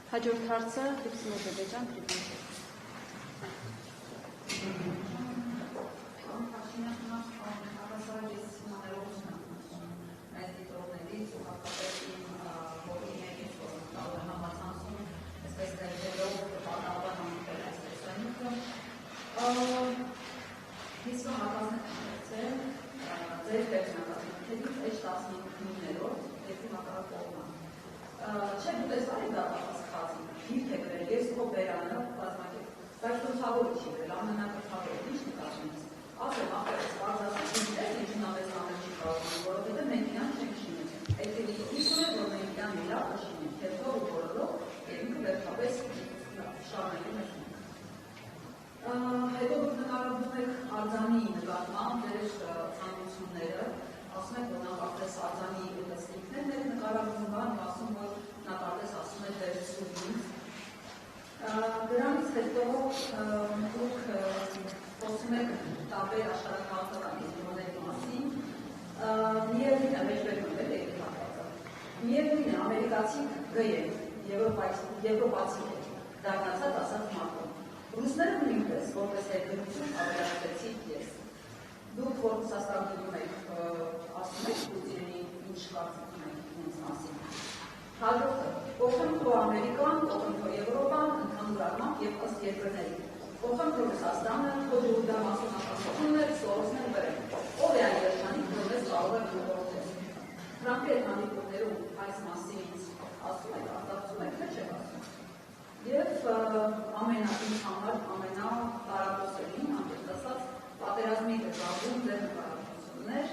Հաջորդ հարցը Լուսինե Բեբեջան, Պրիբան։ Չէ, դու տեսար եք դատապասխացին, գիրք եք վերել, ես քո բերանը բազմակետ, բայց գլխավորը չի վերել, ամենակրթավորը, ինչ նկատում ես, ասեմ, ախերս, բարձրացած գիրքեր, ինչին ամես ամեն չի կարողանում, որովհետև մենք իրան չենք շինել, այդ ինքնություն է, որ մենք իրան իրակը շինենք, հետո ու որելով, և ինքը վերջապես շարունակում եք մենք։ Հետո դուք նկարագրում եք արձանի նկատմամբ դեր ցանկությունները, ասում եք, որ նա կարծես արձանի լստիկներն եք նկարագրում բան, ասում, որ նա կարծես ասում է դեր սուրինից։ Դրանից հետո դուք խոսում եք տարբեր աշխարհաքաղաքական երկրների մասին, միևնույն է մեջբերում էլ եք հատվածը։ Միևնույն է ամերիկացի գեյ եվրոպացի դառնացած ասած մարդը։ Ռուսները նույնպես որպես հետգրություն ավելացրեցիք ես։ Դուք որ Ռուսաստանում եք ասում եք Պուտինի ինչ կարծիքն եք ինձ մասին։ Հաջորդը, օգնքո Ամերիկան, օգնքո Եվրոպան, ընդհանուր առմամբ և ըստ երկրների։ Օգնքո Ռուսաստանը, քոդու դամասունախոսություններ, սորոսներ վրեն։ Ով է այն երջանիկ, որ մեզ կարող է ուղղորդել։ Թրամփի հետ հանդիպումներում այս մասին ասում եք, արտացում եք, թե չեք ասում։ Եվ ինձ համար ամենատարածողին, հանդեպ ասած, պատերազմի դեպքում ձեր նկարագրություններ,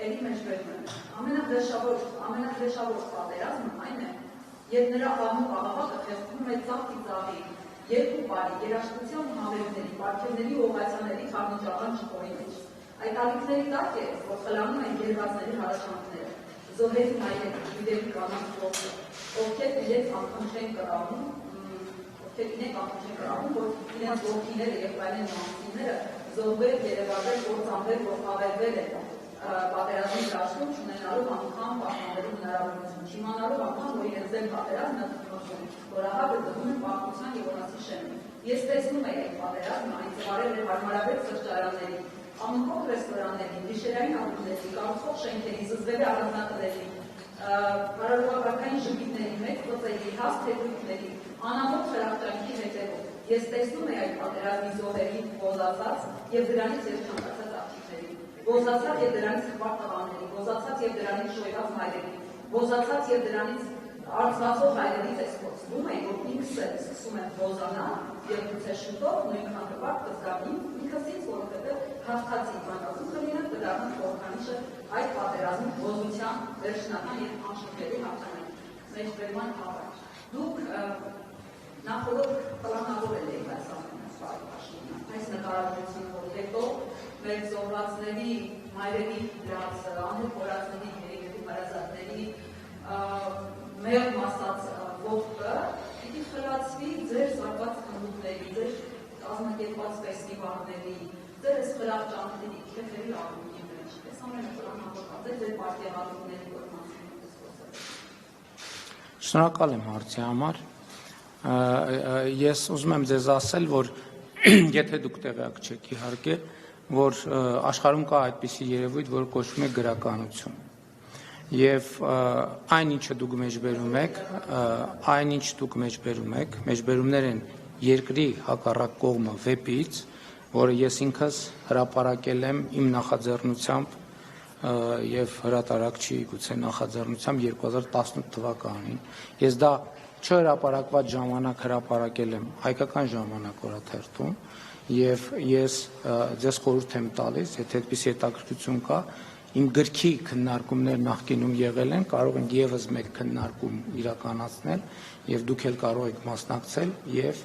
էլի մեջբերում են։ Ամենահրեշավոր պատերազմը այն է, երբ նրա աղմուկ աղաղակը խեղդվում է ծաղկի երկու բարի երաշխության հավերների, պարգևների ու օղացյաների խառնիճական ճկորի մեջ։ Այդ ալիքների տակ է, որ խլանում են գերվածների հարաշանքները, զոհերի մայրերը, գյուդերի կանանց ողջը, ովքեր իրենց անգամ չեն կրանում, որ իրենց ողքիները և այլն նոանսինները զոհվել, երևարվել, կործանվել, որ հավերվել են պատերազմի դաշտում, չունենալով անգամ պաշտպանվելու հնարավորություն, չիմանալով անգամ, որ իրենց դեմ պատերազմն է մտնում, որ ահա գտնվում են պարտության և օրացի շեմին։ Ես տեսնում եմ այդ պատերազմը, այն ծավալել է հարմարավետ սրճարանների, ամենքով ռեստորանների, գիշերային ակումբների, կառուցվող շենքերի, զզվելի առանձնատների, բարարողակարգային ժպիտների, մեծ ծոցերի, հաստ թեթույթների, անամոթ խրախճանքի հետևով։ Ես տեսնում եմ այդ պատերազմի զոհերի ոզացած և դրանից երջանկացած աղջիկների, ոզացած և դրանից հպարտ տղաների, ոզացած և դրանից շոյված մայրերի, ոզացած և դրանից արծվածող հայրերից ես խոսում եմ, որ ինքս սկսում եմ ոզանալ և գուցե շուտով նույնքան հպարտ կզգամ ինքս ինձ, որովհետև հաղթացի բանակում կլինեմ, կդառնամ խորհրդանիշը այդ պատերազմի ոզության վերջնական և անշփվելու հաղթանակի մեջբերման համար։ Դուք նախորդ պլանավորել եք այս ամենը, այս նկարագրությունը, որ հետո մեր զոհվածների մայրերի դրած, անհետ կորածների գերի հարազատների մեղմ ասած ողքը պիտի խլացվի ձեր զարկված խմբուկների, ձեր կազմակերպված ֆեստիվալների, ձեր այս խրախճանքների, քեֆերի աղմուկի մեջ, այս ամենը պլանավորված է ձեր պարտիավարությունների Շնորհակալ եմ հարցի համար։ Ես ուզում եմ ձեզ ասել, որ եթե դուք տեղյակ չեք իհարկե, որ աշխարհում կա այդպիսի երևույթ, որ կոչվում է գրականություն։ Եվ այն ինչը դուք մեջբերում եք, մեջբերումներ են երկրի հակառակ կողմը վեպից, որը ես ինքս հրապարակել եմ իմ նախաձեռնությամբ և հրատարակչի գուցե նախաձեռնությամբ 2018 թվականին։ Ես դա չհրապարակված ժամանակ հրապարակել եմ հայկական ժամանակ օրաթերթում և ես ձեզ խորհուրդ եմ տալիս, եթե այդպիսի հետաքրքրություն կա, իմ գրքի քննարկումներ նախկինում եղել են, կարող ենք ևս մեկ քննարկում իրականացնել և դուք էլ կարող եք մասնակցել և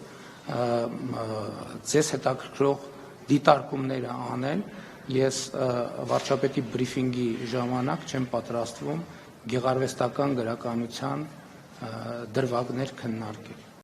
ձեզ հետաքրքրող դիտարկումները անել։ Ես վարչապետի բրիֆինգի ժամանակ չեմ պատրաստվում գեղարվեստական գրականության դրվագներ քննարկել։